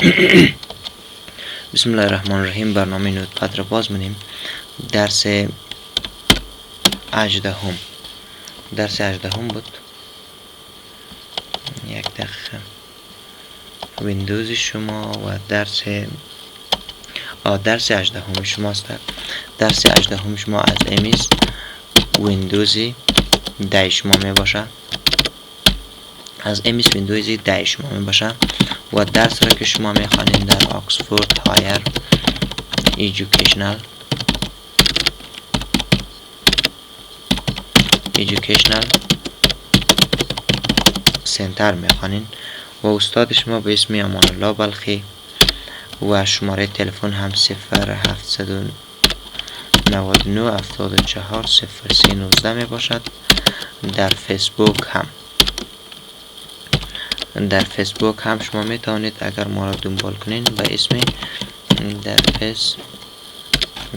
بسم الله الرحمن الرحیم. برنامه نوتپد را باز منیم. درس 18 بود. یک دقیقه. ویندوز شما و درس 18 شماست. درس 18 شما از امیز ویندوزی 10 شما می باشه. از امیز ویندوزی 10 شما می باشه و درس را که شما می خوانید در آکسفورد هایر ایژوکیشنال سنتر می خوانید و استاد شما به اسم امان الله بلخی و شماره تلفن هم 0799 74 0319 می باشد. در فیسبوک هم شما می توانید اگر ما را دنبال کنین به اسم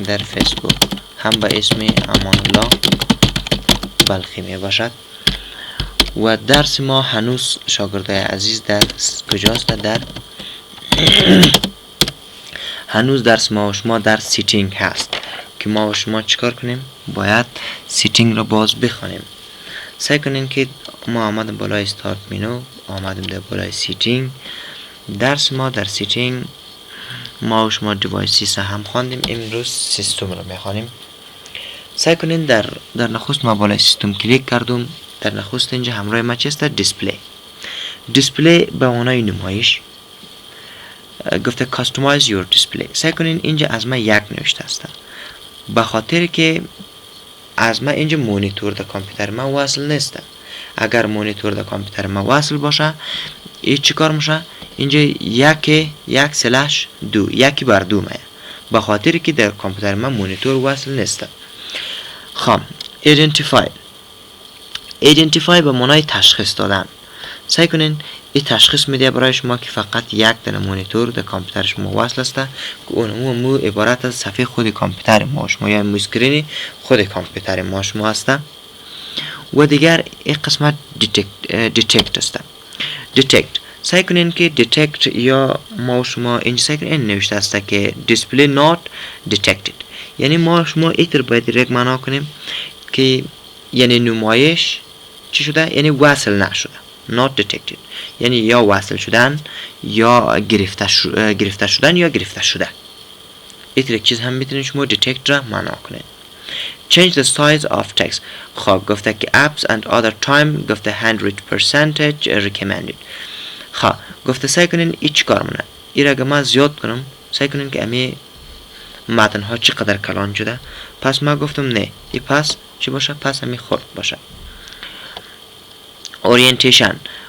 در فیسبوک هم به اسم امان الله بلخی می باشد. و درس ما هنوز شاگردای عزیز در کجاست؟ هنوز درس ما و شما در سیتینگ هست که ما و شما چیکار کنیم؟ باید سیتینگ را باز بخوانیم. سعی کنین که ما آمدیم بالای استارت مینو، آمدیم در بالای سیتینگ. درس ما در سیتینگ ما و شما دیوایسیس هم خواندیم. امروز سیستم را میخوانیم. سعی کنین در نخست ما بالای سیستم کلیک کردم. در نخست اینجا همراه ما چیست؟ دیسپلی به معنای نمایش. گفته کاستومایز یور دیسپلی. سعی کنین اینجا از ما یک نوشته است، به خاطر که از ما اینجا مونیتور در کامپیوتر ما وصل نیست. اگر مونیتور در کامپیوتر ما وصل باشه این چی کار میشه؟ اینجا یک سلش دو، یکی بر دو میه، به خاطر که در کامپیوتر ما مونیتور وصل نیست. خب ایدنتیفای به معنای تشخیص دادن. سعی کنین این تشخیص میده برای شما که فقط یک دونه مونیتور در کامپیوتر شما وصل است که اون عبارت از صفحه خود کامپیوتر ما شما یا اسکرین خود کامپیوتر ما شما است. و دیگر این قسمت دیتکت است. سعی کنین که دیتکت یا ما شما اینجا سعی کنین نوشته است که display not detected، یعنی ما شما ایتر باید direct معنا کنیم که یعنی نمایش چی شده؟ یعنی وصل نشده. not detected یعنی یا وصل شدن یا گرفته شدن یا گرفته شده. ایتر یک چیز هم میتونید شما detect را معنا کنید. change the size of text. خب گفته که apps and other time گفته 100% recommended. خب گفته سعی کنین ای چی کار منه؟ ای را اگه من زیاد کنم سعی کنین که امی متن ها چقدر کلان شده. پس ما گفتم نه، ای پس چی باشه؟ پس امی خرد باشه.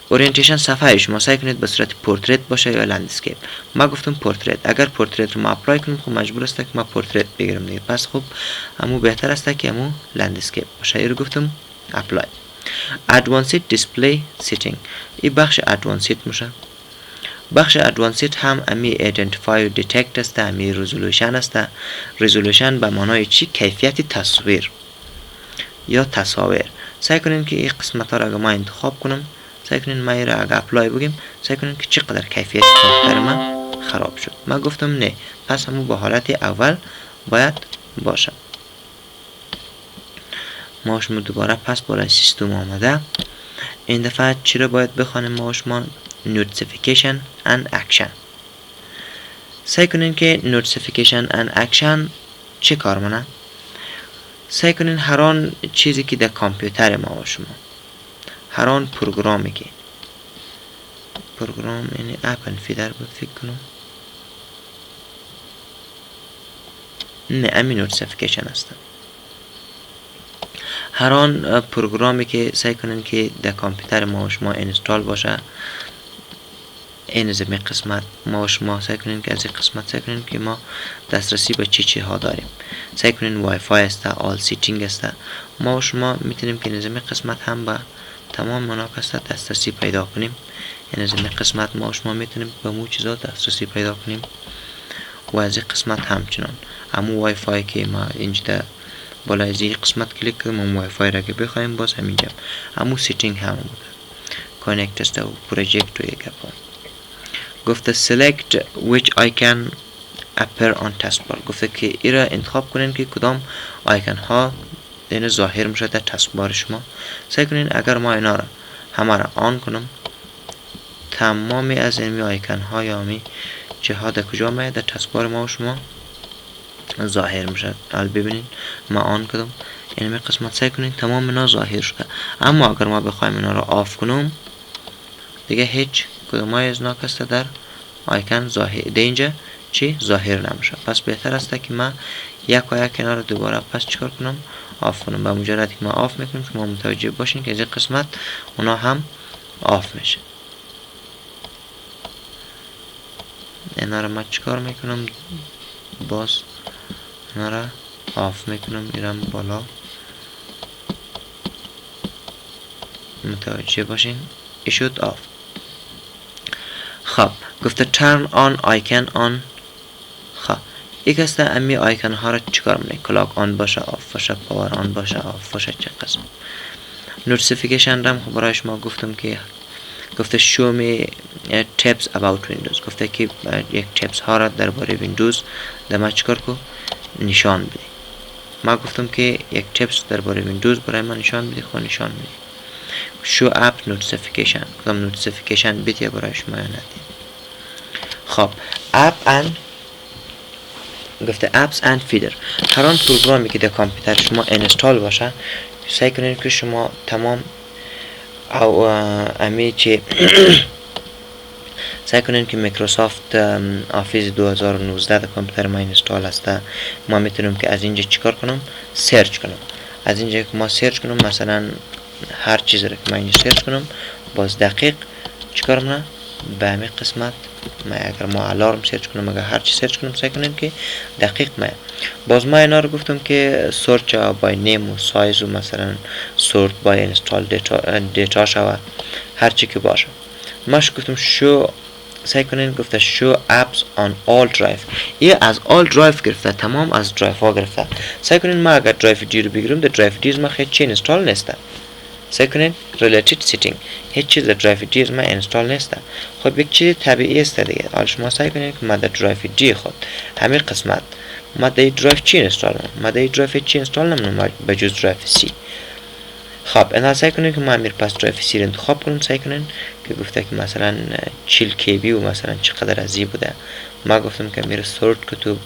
اورینتیشن صفحه شما سعی کنید به صورت پورتریت باشه یا لندسکیپ. ما گفتم پورتریت. اگر پورتریت رو ما اپلای کنیم خب مجبور است که ما پورتریت بگیرم دیگه. پس خب همو بهتر است که همو لندسکیپ باشه. این رو گفتم اپلای. ادوانسید دیسپلی سیتینگ. این بخش ادوانسید میشه. بخش ادوانسید هم امی ایدنتیفای و دیتکت است، امی رزولوشن است. رزولوشن به معنای چی؟ کیفیت تصویر یا تصاویر. سعی کنین که این قسمت ها را اگه ما انتخاب کنم، سعی کنین ما این را اگه اپلای بگیم، سعی کنین که چقدر کیفیت کامپیوتر ما خراب شد. ما گفتم نه، پس همون با حالت اول باید باشه. ما شما دوباره پس بالای سیستم آمده. این دفعه چی را باید بخوانیم ما شما؟ notification and action. سعی کنین که notification and action چه کار منه؟ سعی کنین هر آن چیزی که در کامپیوتر ما و شما، هر آن پروگرامی که یعنی اپن فیدر بود فکر کنم، نه امی نوتیفیکیشن است. هر آن پروگرامی که سعی کنین که در کامپیوتر ما و شما اینستال باشه، این از این قسمت ما و شما سعی کنین که از این قسمت سعی کنین که ما دسترسی به چی ها داریم. سعی کنین وای فای است، آل سیتینگ است. ما و شما میتونیم که از این قسمت هم به تمام مناقصه دسترسی پیدا کنیم. این از این قسمت ما و شما میتونیم به مو چیزا دسترسی پیدا کنیم و از این قسمت همچنان همون وای فای که ما اینجا بالای از این قسمت کلیک کنیم همون وای فای را که بخوایم باز همینجا همون سیتینگ هم بوده کانکت است و پروژکت و یک اپا. گفته select which icon appear on taskbar. گفته که ای را انتخاب کنین که کدام آیکن ها این ظاهر میشه در تسکبار شما. سعی کنین اگر ما اینا را همه را آن کنم، تمامی از این آیکن ها یا می جهات کجا میاد در تسکبار ما و شما ظاهر میشه. حالا ببینین ما آن کردم، این قسمت سعی کنین تمام اینا ظاهر شده. اما اگر ما بخوایم اینا را آف کنم دیگه هیچ کدام از اینا کسته در آیکن ظاهر اینجا چی ظاهر نمیشه. پس بهتر است که ما یک و یک اینا رو دوباره پس چیکار کنم آف کنم. با مجرد که ما آف میکنیم شما متوجه باشین که از این قسمت اونا هم آف میشه. اینا رو من چیکار میکنم باز اینا رو آف میکنم، میرم بالا متوجه باشین شد آف. خب گفته turn on icon on. خب یک است امی آیکن ها را چیکار میکنه؟ کلاک آن باشه آف باشه، پاور آن باشه آف باشه. چه قسم نوتیفیکیشن رم خب برای شما گفتم که گفته show me tips about windows. گفته که یک tips ها را درباره ویندوز دما چیکار کو نشان بده. ما گفتم که یک tips درباره ویندوز برای من نشان بده، خود نشان بده. show app notification. کدام نوتیفیکیشن بیت برای شما یا ندید. خب app and گفته apps and feeder. هر آن پروگرامی که در کامپیوتر شما اینستال باشه سعی کنید که شما تمام او امی چی سعی کنید که میکروسافت آفیس 2019 در کامپیوتر ما اینستال است. ما میتونیم که از اینجا چیکار کنم سرچ کنم. از اینجا که ما سرچ کنم مثلا هر چیز را که ما اینجا سرچ کنم باز دقیق چیکار کنم به همین قسمت ما اگر ما الارم سرچ کنم اگر هر چی سرچ کنم سعی کنیم که دقیق ما باز ما اینا رو گفتم که سرچ بای نیم و سایز و مثلا سورت بای اینستال دیتا شود هر چی که باشه. ماش گفتم شو سعی کنین گفته شو اپس آن آل درایو. این از آل درایو گرفته، تمام از درایو ها گرفته. سعی کنین ما اگر درایو دی رو بگیرم در درایو دی ما هیچ چی اینستال نیسته. سعی کنین ریلیتد سیتینگ هیچ چیز در درایو دی ما اینستال نیسته. خب یک چیز طبیعی است دیگه. حالا شما سعی کنین که ما در درایو دی خود همین قسمت ما در درایو چی اینستال کنم. ما در درایو چی اینستال نمی‌کنم به جز درایو سی. خب اینا سعی کنین که ما امیر پس درایو سی رو انتخاب کنیم. سعی کنین که گفته که مثلا 40 کیبی و مثلا چقدر ازی بوده. ما گفتم که امیر سورت که تو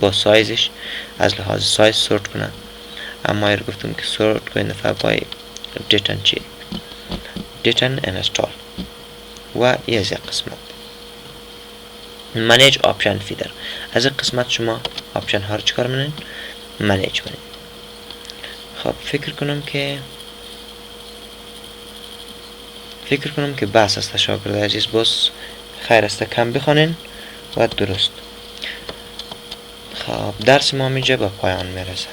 با سایزش از لحاظ سایز سورت کنه. اما ایر گفتم که سورت کنین دفعه بای دیتن چی دیتن انستال و یه از قسمت منیج آپشن فیدر. از قسمت شما آپشن ها رو چکار منین منیج منین. خب فکر کنم که بس است شاگرد عزیز. باز خیر است کم بخونین و درست. خب درس ما اینجا به پایان میرسه.